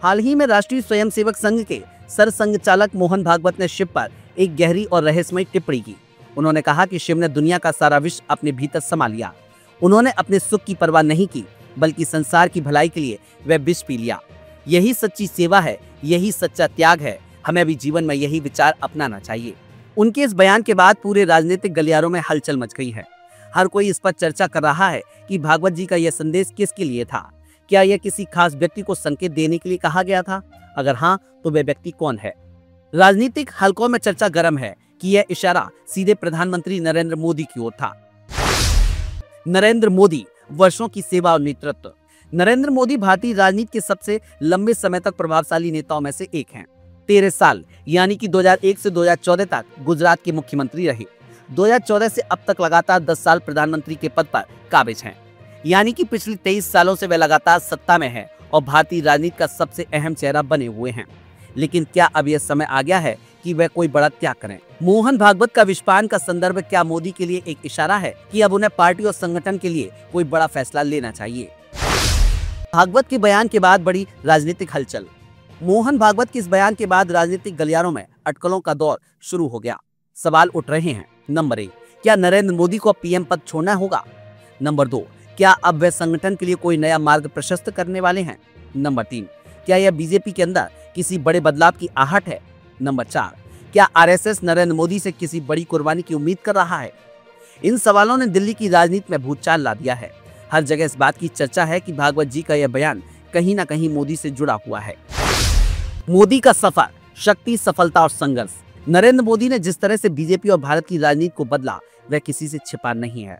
हाल ही में राष्ट्रीय स्वयंसेवक संघ के सरसंघ चालक मोहन भागवत ने शिव पर एक गहरी और रहस्यमय टिप्पणी की। उन्होंने कहा कि शिव ने दुनिया का सारा विश्व अपने भीतर समा लिया। उन्होंने अपने सुख की परवाह नहीं की, बल्कि संसार की भलाई के लिए वह विष पी लिया। यही सच्ची सेवा है, यही सच्चा त्याग है। हमें भी जीवन में यही विचार अपनाना चाहिए। उनके इस बयान के बाद पूरे राजनीतिक गलियारों में हलचल मच गई है। हर कोई इस पर चर्चा कर रहा है कि भागवत जी का यह संदेश किसके लिए था। क्या यह किसी खास व्यक्ति को संकेत देने के लिए कहा गया था? अगर हाँ, तो वह व्यक्ति कौन है? राजनीतिक हलकों में चर्चा गर्म है कि यह इशारा सीधे प्रधानमंत्री नरेंद्र मोदी की ओर था। नरेंद्र मोदी, वर्षों की सेवा और नेतृत्व। नरेंद्र मोदी भारतीय राजनीति के सबसे लंबे समय तक प्रभावशाली नेताओं में से एक हैं। 13 साल यानी कि 2001 से 2014 तक गुजरात के मुख्यमंत्री रहे। 2014 से अब तक लगातार 10 साल प्रधानमंत्री के पद पर काबिज हैं। यानी कि पिछले 23 सालों से वे लगातार सत्ता में हैं और भारतीय राजनीति का सबसे अहम चेहरा बने हुए हैं। लेकिन क्या अब यह समय आ गया है कि वह कोई बड़ा त्याग करें? मोहन भागवत का विषपान का संदर्भ क्या मोदी के लिए एक इशारा है कि अब उन्हें पार्टी और संगठन के लिए कोई बड़ा फैसला लेना चाहिए? भागवत के बयान के बाद बड़ी राजनीतिक हलचल। मोहन भागवत के इस बयान के बाद राजनीतिक गलियारों में अटकलों का दौर शुरू हो गया। सवाल उठ रहे हैं। नंबर 1, क्या नरेंद्र मोदी को पीएम पद छोड़ना होगा? नंबर 2, क्या अब वे संगठन के लिए कोई नया मार्ग प्रशस्त करने वाले हैं? नंबर 3, क्या यह बीजेपी के अंदर किसी बड़े बदलाव की आहट है? नंबर 4, क्या आरएसएस नरेंद्र मोदी से किसी बड़ी कुर्बानी की उम्मीद कर रहा है? इन सवालों ने दिल्ली की राजनीति में भूचाल ला दिया है। हर जगह इस बात की चर्चा है कि भागवत जी का यह बयान कहीं ना कहीं मोदी से जुड़ा हुआ है। मोदी का सफर, शक्ति, सफलता और संघर्ष। नरेंद्र मोदी ने जिस तरह से बीजेपी और भारत की राजनीति को बदला, वह किसी से छिपा नहीं है।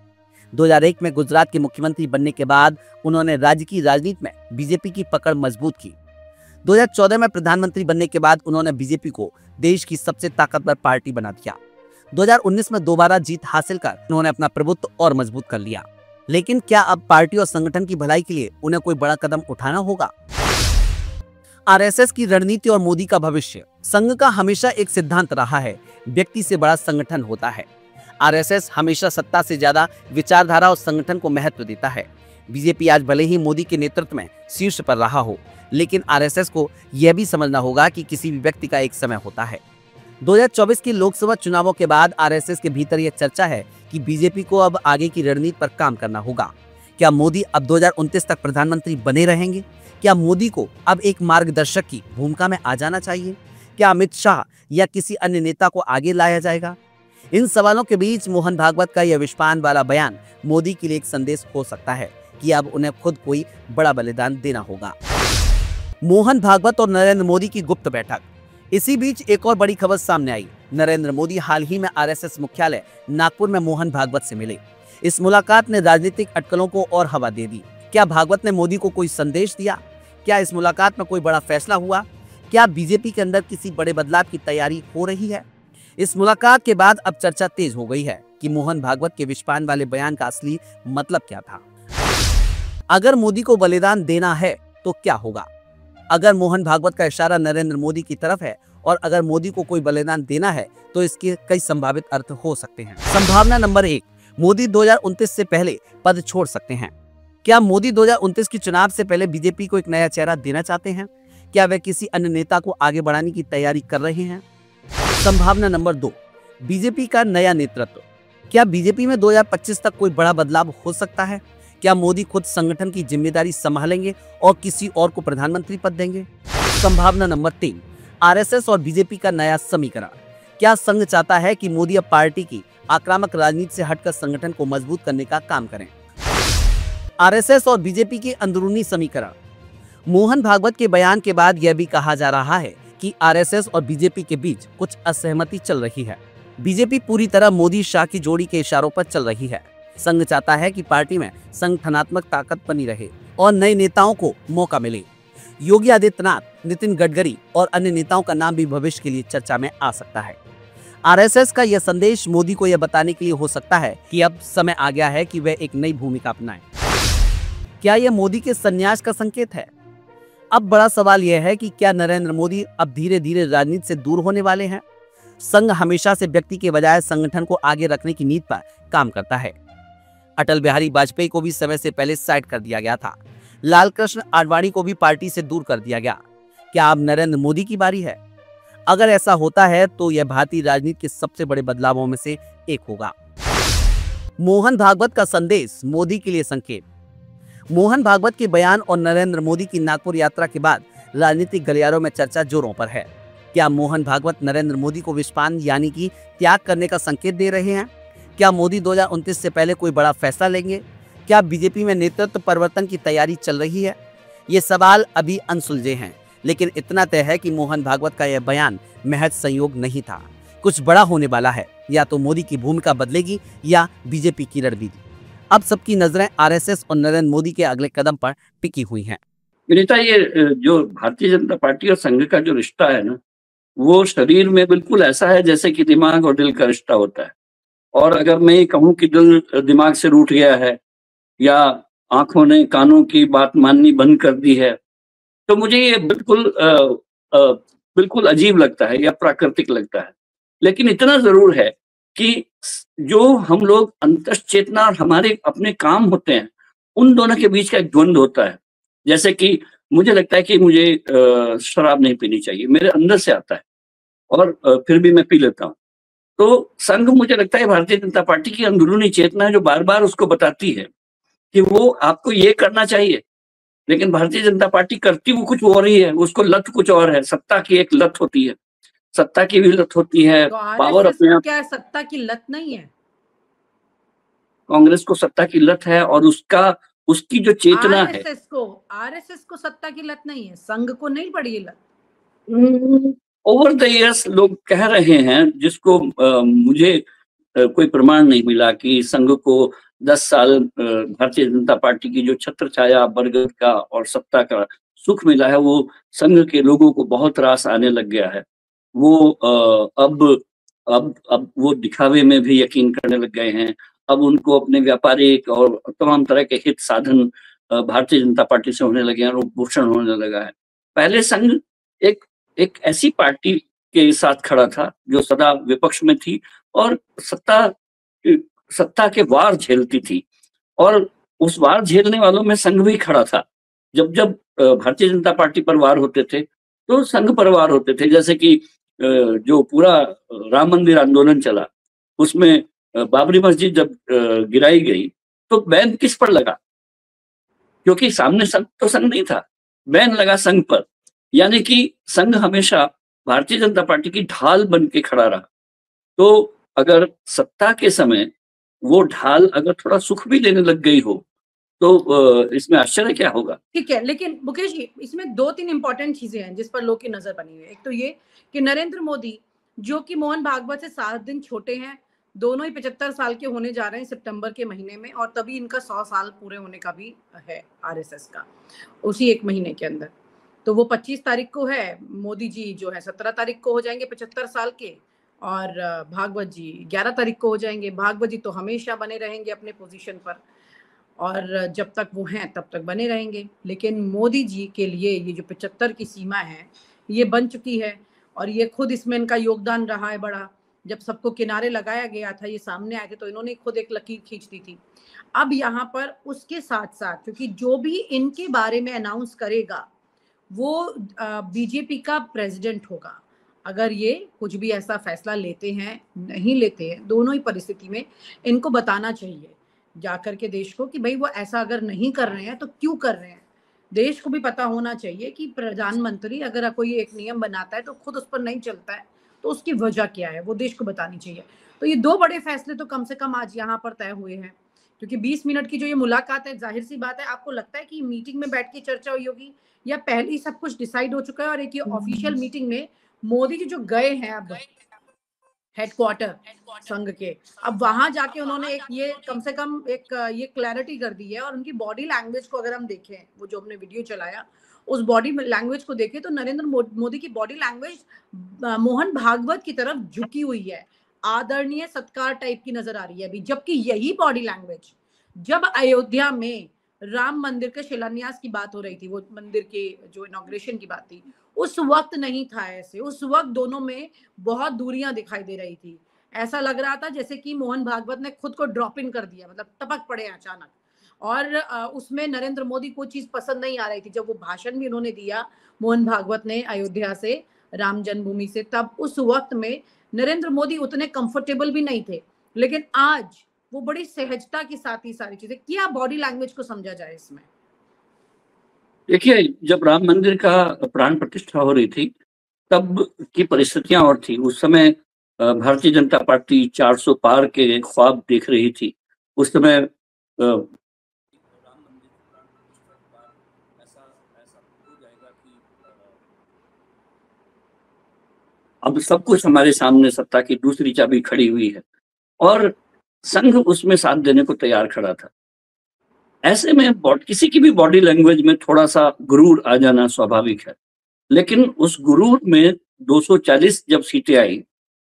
2001 में गुजरात के मुख्यमंत्री बनने के बाद उन्होंने राज्य की राजनीति में बीजेपी की पकड़ मजबूत की। 2014 में प्रधानमंत्री बनने के बाद उन्होंने बीजेपी को देश की सबसे ताकतवर पार्टी बना दिया। 2019 में दोबारा जीत हासिल कर उन्होंने अपना प्रभुत्व और मजबूत कर लिया। लेकिन क्या अब पार्टी और संगठन की भलाई के लिए उन्हें कोई बड़ा कदम उठाना होगा? आरएसएस की रणनीति और मोदी का भविष्य। संघ का हमेशा एक सिद्धांत रहा है, व्यक्ति से बड़ा संगठन होता है। आरएसएस हमेशा सत्ता से ज्यादा विचारधारा और संगठन को महत्व देता है। बीजेपी आज भले ही मोदी के नेतृत्व में शीर्ष पर रहा हो, लेकिन आरएसएस को यह भी समझना होगा कि किसी भी व्यक्ति का एक समय होता है। 2024 के लोकसभा चुनावों के बाद आरएसएस के भीतर यह चर्चा है कि बीजेपी को अब आगे की रणनीति पर काम करना होगा। क्या मोदी अब 2029 तक प्रधानमंत्री बने रहेंगे? क्या मोदी को अब एक मार्गदर्शक की भूमिका में आ जाना चाहिए? क्या अमित शाह या किसी अन्य नेता को आगे लाया जाएगा? इन सवालों के बीच मोहन भागवत का यह विषपान वाला बयान मोदी के लिए एक संदेश हो सकता है कि अब उन्हें खुद कोई बड़ा बलिदान देना होगा। मोहन भागवत और नरेंद्र मोदी की गुप्त बैठक। इसी बीच एक और बड़ी खबर सामने आई। नरेंद्र मोदी हाल ही में आरएसएस मुख्यालय नागपुर में मोहन भागवत से मिले। इस मुलाकात ने राजनीतिक अटकलों को और हवा दे दी। क्या भागवत ने मोदी को कोई संदेश दिया? क्या इस मुलाकात में कोई बड़ा फैसला हुआ? क्या बीजेपी के अंदर किसी बड़े बदलाव की तैयारी हो रही है? इस मुलाकात के बाद अब चर्चा तेज हो गई है कि मोहन भागवत के विषपान वाले बयान का असली मतलब क्या था। अगर मोदी को बलिदान देना है तो क्या होगा? अगर मोहन भागवत का इशारा नरेंद्र मोदी की तरफ है और अगर मोदी को कोई बलिदान देना है तो इसके कई संभावित अर्थ हो सकते हैं। संभावना नंबर 1, मोदी 2029 से पहले पद छोड़ सकते हैं। क्या मोदी 2029 के चुनाव से पहले बीजेपी को एक नया चेहरा देना चाहते हैं? क्या वे किसी अन्य नेता को आगे बढ़ाने की तैयारी कर रहे हैं? संभावना नंबर 2, बीजेपी का नया नेतृत्व। क्या बीजेपी में 2025 तक कोई बड़ा बदलाव हो सकता है? क्या मोदी खुद संगठन की जिम्मेदारी संभालेंगे और किसी और को प्रधानमंत्री पद देंगे? संभावना नंबर 3, आरएसएस और बीजेपी का नया समीकरण। क्या संघ चाहता है कि मोदी अब पार्टी की आक्रामक राजनीति से हटकर संगठन को मजबूत करने का काम करें? आरएसएस और बीजेपी के अंदरूनी समीकरण। मोहन भागवत के बयान के बाद यह भी कहा जा रहा है कि आरएसएस और बीजेपी के बीच कुछ असहमति चल रही है। बीजेपी पूरी तरह मोदी शाह की जोड़ी के इशारों पर चल रही है। संघ चाहता है कि पार्टी में संगठनात्मक ताकत बनी रहे और नए नेताओं को मौका मिले। योगी आदित्यनाथ, नितिन गडकरी और अन्य नेताओं का नाम भी भविष्य के लिए चर्चा में आ सकता है। आरएसएस का यह संदेश मोदी को यह बताने के लिए हो सकता है कि अब समय आ गया है कि वह एक नई भूमिका अपनाएं। क्या यह मोदी के संन्यास का संकेत है? अब बड़ा सवाल यह है कि क्या नरेंद्र मोदी अब धीरे धीरे राजनीति से दूर होने वाले हैं? संघ हमेशा से व्यक्ति के बजाय संगठन को आगे रखने की नीति पर काम करता है। अटल बिहारी वाजपेयी को भी समय से पहले साइड कर दिया गया था। लाल कृष्ण आडवाणी को भी पार्टी से दूर कर दिया गया। क्या अब नरेंद्र मोदी की बारी है? अगर ऐसा होता है तो यह भारतीय राजनीति के सबसे बड़े बदलावों में से एक होगा। मोहन भागवत का संदेश, मोदी के लिए संकेत। मोहन भागवत के बयान और नरेंद्र मोदी की नागपुर यात्रा के बाद राजनीतिक गलियारों में चर्चा जोरों पर है। क्या मोहन भागवत नरेंद्र मोदी को विस्पान यानी कि त्याग करने का संकेत दे रहे हैं? क्या मोदी 2029 से पहले कोई बड़ा फैसला लेंगे? क्या बीजेपी में नेतृत्व परिवर्तन की तैयारी चल रही है? ये सवाल अभी अनसुलझे हैं, लेकिन इतना तय है कि मोहन भागवत का यह बयान महज संयोग नहीं था। कुछ बड़ा होने वाला है। या तो मोदी की भूमिका बदलेगी या बीजेपी की रणनीति। अब सबकी नजरें आरएसएस और नरेंद्र मोदी के अगले कदम पर टिकी हुई हैं। विनीता, ये जो भारतीय जनता पार्टी और संघ का जो रिश्ता है ना, वो शरीर में बिल्कुल ऐसा है जैसे कि दिमाग और दिल का रिश्ता होता है। और अगर मैं ये कहूँ कि दिल दिमाग से रूठ गया है या आंखों ने कानों की बात माननी बंद कर दी है, तो मुझे ये बिल्कुल अजीब लगता है या प्राकृतिक लगता है। लेकिन इतना जरूर है कि जो हम लोग अंतश्चेतना और हमारे अपने काम होते हैं, उन दोनों के बीच का एक द्वंद होता है। जैसे कि मुझे लगता है कि मुझे शराब नहीं पीनी चाहिए, मेरे अंदर से आता है और फिर भी मैं पी लेता हूँ। तो संघ, मुझे लगता है भारतीय जनता पार्टी की अंदरूनी चेतना है जो बार बार उसको बताती है कि वो आपको ये करना चाहिए, लेकिन भारतीय जनता पार्टी करती वो कुछ और ही है, उसको लत कुछ और है। सत्ता की एक लत होती है, सत्ता की भी लत होती है, तो पावर आरएसएस अपने को आप। क्या सत्ता की लत नहीं है? कांग्रेस को सत्ता की लत है और उसकी जो चेतना है। आरएसएस को सत्ता की लत नहीं है, संघ को नहीं पड़ी ये लत। ओवर द इयर्स लोग कह रहे हैं, जिसको मुझे कोई प्रमाण नहीं मिला कि संघ को 10 साल भारतीय जनता पार्टी की जो छत्र छाया, बरगद का और सत्ता का सुख मिला है, वो संघ के लोगों को बहुत रास आने लग गया है। वो अब वो दिखावे में भी यकीन करने लग गए हैं। अब उनको अपने व्यापारिक और तमाम तरह के हित साधन भारतीय जनता पार्टी से होने लगे हैं और वो भूषण होने लगा है। पहले संघ एक ऐसी पार्टी के साथ खड़ा था जो सदा विपक्ष में थी और सत्ता के वार झेलती थी, और उस वार झेलने वालों में संघ भी खड़ा था। जब जब भारतीय जनता पार्टी पर वार होते थे तो संघ पर वार होते थे। जैसे कि जो पूरा राम मंदिर आंदोलन चला, उसमें बाबरी मस्जिद जब गिराई गई तो बैन किस पर लगा? क्योंकि सामने संघ तो संघ नहीं था, बैन लगा संघ पर। यानी कि संघ हमेशा भारतीय जनता पार्टी की ढाल बन के खड़ा रहा। तो अगर सत्ता के समय वो ढाल अगर थोड़ा सुख भी देने लग गई हो तो इसमें आश्चर्य क्या होगा? ठीक है, लेकिन मुकेश जी, इसमें 2-3 इंपॉर्टेंट चीजें हैं जिस पर लोग की नजर बनी हुई है। एक तो ये कि नरेंद्र मोदी, जो कि मोहन भागवत से 7 दिन छोटे हैं, दोनों ही 75 साल के होने जा रहे हैं सितंबर के महीने में, और तभी इनका 100 साल पूरे होने का भी है आरएसएस का, उसी एक महीने के अंदर। तो वो 25 तारीख को है, मोदी जी जो है 17 तारीख को हो जाएंगे 75 साल के, और भागवत जी 11 तारीख को हो जाएंगे। भागवत जी तो हमेशा बने रहेंगे अपने पोजीशन पर, और जब तक वो हैं तब तक बने रहेंगे। लेकिन मोदी जी के लिए ये जो 75 की सीमा है ये बन चुकी है, और ये खुद इसमें इनका योगदान रहा है बड़ा। जब सबको किनारे लगाया गया था, ये सामने आए थे, तो इन्होंने खुद एक लकीर खींच दी थी। अब यहाँ पर उसके साथ साथ, क्योंकि जो भी इनके बारे में अनाउंस करेगा वो बीजेपी का प्रेसिडेंट होगा। अगर ये कुछ भी ऐसा फैसला लेते हैं, नहीं लेते हैं, दोनों ही परिस्थिति में इनको बताना चाहिए जाकर के देश को कि भाई वो ऐसा अगर नहीं कर रहे हैं तो क्यों कर रहे हैं। देश को भी पता होना चाहिए कि प्रधानमंत्री अगर कोई एक नियम बनाता है तो खुद उस पर नहीं चलता है तो उसकी वजह क्या है, वो देश को बतानी चाहिए। तो ये 2 बड़े फैसले तो कम से कम आज यहाँ पर तय हुए हैं, क्योंकि 20 मिनट की जो ये मुलाकात है, जाहिर सी बात है, आपको लगता है कि मीटिंग में बैठ के चर्चा हुई होगी या पहले ही सब कुछ डिसाइड हो चुका है? और एक ये ऑफिशियल मीटिंग में मोदी जी जो गए हैं अब हेडक्वार्टर संघ के, अब वहां जाके उन्होंने एक ये कम से कम एक ये क्लैरिटी कर दी है। और उनकी बॉडी लैंग्वेज को अगर हम देखें, वो जो हमने वीडियो चलाया उस बॉडी लैंग्वेज को देखें, तो नरेंद्र मोदी की बॉडी लैंग्वेज मोहन भागवत की तरफ झुकी हुई है, आदरणीय सत्कार टाइप की नजर आ रही है अभी। जबकि यही बॉडी लैंग्वेज जब अयोध्या में राम मंदिर के शिलान्यास की बात हो रही थी, वो मंदिर के जो इनॉग्रेशन की बात थी, उस वक्त नहीं था ऐसे। उस वक्त दोनों में बहुत दूरियां दिखाई दे रही थी। ऐसा लग रहा था जैसे कि मोहन भागवत ने खुद को ड्रॉप इन कर दिया, मतलब टपक पड़े अचानक। और उसमें नरेंद्र मोदी को चीज पसंद नहीं आ रही थी। जब वो भाषण भी उन्होंने दिया मोहन भागवत ने अयोध्या से, राम जन्मभूमि से, तब उस वक्त में नरेंद्र मोदी उतने कंफर्टेबल भी नहीं थे। लेकिन आज वो बड़ी सहजता के साथ ही सारी चीजें, क्या बॉडी लैंग्वेज को समझा जाए इसमें? देखिए, जब राम मंदिर का प्राण प्रतिष्ठा हो रही थी तब की परिस्थितियां और थी। उस समय भारतीय जनता पार्टी 400 पार के ख्वाब देख रही थी। उस समय अब सब कुछ हमारे सामने सत्ता की दूसरी चाबी खड़ी हुई है और संघ उसमें साथ देने को तैयार खड़ा था। ऐसे में किसी की भी बॉडी लैंग्वेज में थोड़ा सा गुरूर आ जाना स्वाभाविक है, लेकिन उस गुरूर में 240 जब सीटें आई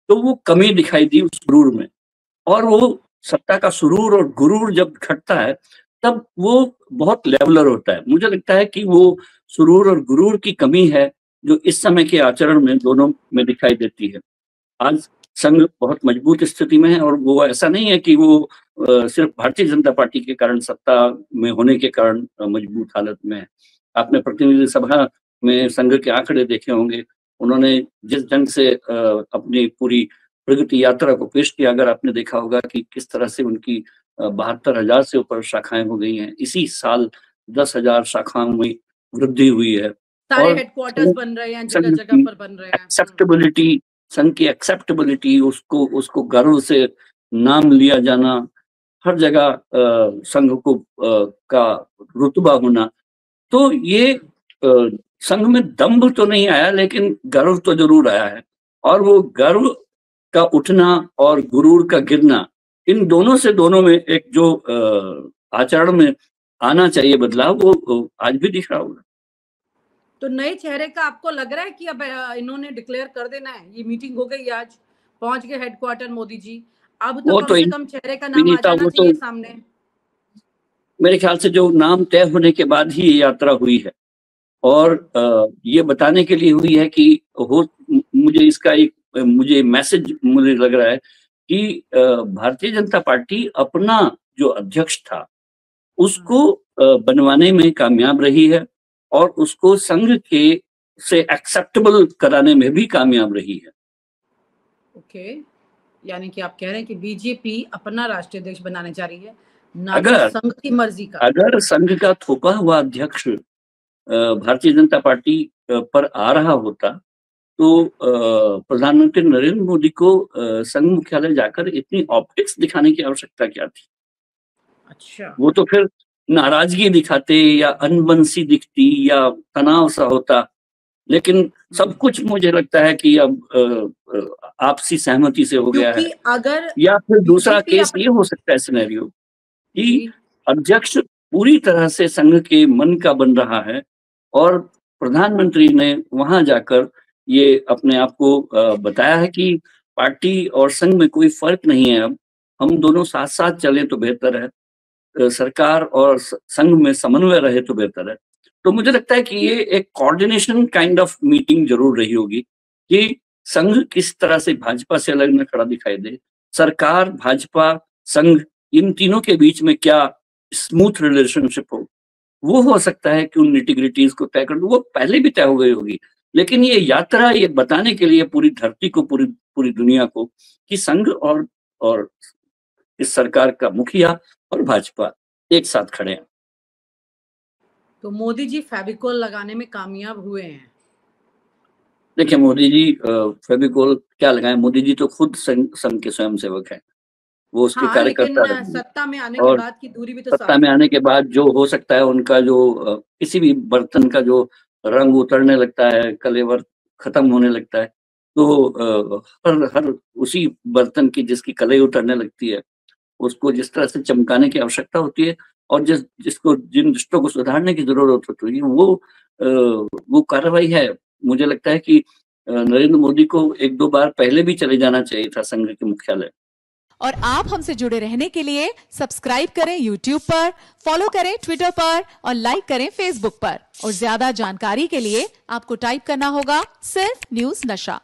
तो वो कमी दिखाई दी उस गुरूर में। और वो सत्ता का सुरूर और गुरूर जब घटता है तब वो बहुत लेवलर होता है। मुझे लगता है कि वो सुरूर और गुरूर की कमी है जो इस समय के आचरण में दोनों में दिखाई देती है। आज संघ बहुत मजबूत स्थिति में है और वो ऐसा नहीं है कि वो सिर्फ भारतीय जनता पार्टी के कारण, सत्ता में होने के कारण मजबूत हालत में है। आपने प्रतिनिधि सभा में संघ के आंकड़े देखे होंगे। उन्होंने जिस ढंग से अपनी पूरी प्रगति यात्रा को पेश किया, अगर आपने देखा होगा कि किस तरह से उनकी 72,000 से ऊपर शाखाएं हो गई हैं। इसी साल 10,000 शाखाओं में वृद्धि हुई है। सारे हेडक्वार्टर्स बन रहे हैं, जगह जगह पर बन रहे हैं। एक्सेप्टेबिलिटी, संघ की एक्सेप्टेबिलिटी, उसको गर्व से नाम लिया जाना, हर जगह संघ को का रुतबा होना, तो ये संघ में दम्भ तो नहीं आया लेकिन गर्व तो जरूर आया है। और वो गर्व का उठना और गुरूर का गिरना, इन दोनों में एक जो आचरण में आना चाहिए बदलाव, वो आज भी दिख रहा होगा। तो नए चेहरे का आपको लग रहा है कि अब इन्होंने डिक्लेयर कर देना है? ये मीटिंग हो गई, आज पहुंच गए हेडक्वार्टर मोदी जी, अब तो कम से कम चेहरे का नाम आ जाना चाहिए सामने। मेरे ख्याल से जो नाम तय होने के बाद ही ये यात्रा हुई है और ये बताने के लिए हुई है कि मुझे इसका एक मैसेज मुझे लग रहा है कि भारतीय जनता पार्टी अपना जो अध्यक्ष था उसको बनवाने में कामयाब रही है और उसको संघ के से एक्सेप्टेबल कराने में भी कामयाब रही है। ओके, यानी कि आप कह रहे हैं कि बीजेपी अपना राष्ट्रीय अध्यक्ष बनाने जा रही है, ना अगर संघ की मर्जी का। अगर संघ का थोपा हुआ अध्यक्ष भारतीय जनता पार्टी पर आ रहा होता तो प्रधानमंत्री नरेंद्र मोदी को संघ मुख्यालय जाकर इतनी ऑप्टिक्स दिखाने की आवश्यकता क्या थी? अच्छा, वो तो फिर नाराजगी दिखाते या अनबंसी दिखती या तनाव सा होता। लेकिन सब कुछ मुझे लगता है कि अब आपसी सहमति से हो गया है। अगर या फिर दूसरा केस ये हो सकता है सिनेरियो कि अध्यक्ष पूरी तरह से संघ के मन का बन रहा है और प्रधानमंत्री ने वहां जाकर ये अपने आप को बताया है कि पार्टी और संघ में कोई फर्क नहीं है, अब हम दोनों साथ साथ चले तो बेहतर है, सरकार और संघ में समन्वय रहे तो बेहतर है। तो मुझे लगता है कि ये एक कोऑर्डिनेशन काइंड ऑफ मीटिंग जरूर रही होगी कि संघ किस तरह से भाजपा से अलग न खड़ा दिखाई दे, सरकार, भाजपा, संघ, इन तीनों के बीच में क्या स्मूथ रिलेशनशिप हो वो सकता है कि उन इंटीग्रिटीज को तय कर दो। वो पहले भी तय हो गई होगी, लेकिन ये यात्रा ये बताने के लिए पूरी धरती को, पूरी दुनिया को कि संघ और इस सरकार का मुखिया और भाजपा एक साथ खड़े हैं। तो मोदी जी फेविकोल लगाने में कामयाब हुए हैं। देखिए, मोदी जी फेविकोल क्या लगाए, मोदी जी तो खुद संघ के स्वयंसेवक हैं, वो उसके कार्यकर्ता हैं। सत्ता में आने के बाद की दूरी भी तो सत्ता में आने के बाद जो हो सकता है उनका जो किसी भी बर्तन का जो रंग उतरने लगता है, कलेवर खत्म होने लगता है, तो हर उसी बर्तन की जिसकी कलई उतरने लगती है उसको जिस तरह से चमकाने की आवश्यकता होती है और जिन रिश्तों को सुधारने की जरूरत होती है वो कार्रवाई है। मुझे लगता है कि नरेंद्र मोदी को 1-2 बार पहले भी चले जाना चाहिए था संघ के मुख्यालय। और आप हमसे जुड़े रहने के लिए सब्सक्राइब करें YouTube पर, फॉलो करें Twitter पर और लाइक करें Facebook पर। और ज्यादा जानकारी के लिए आपको टाइप करना होगा सिर्फ न्यूज़ नशा।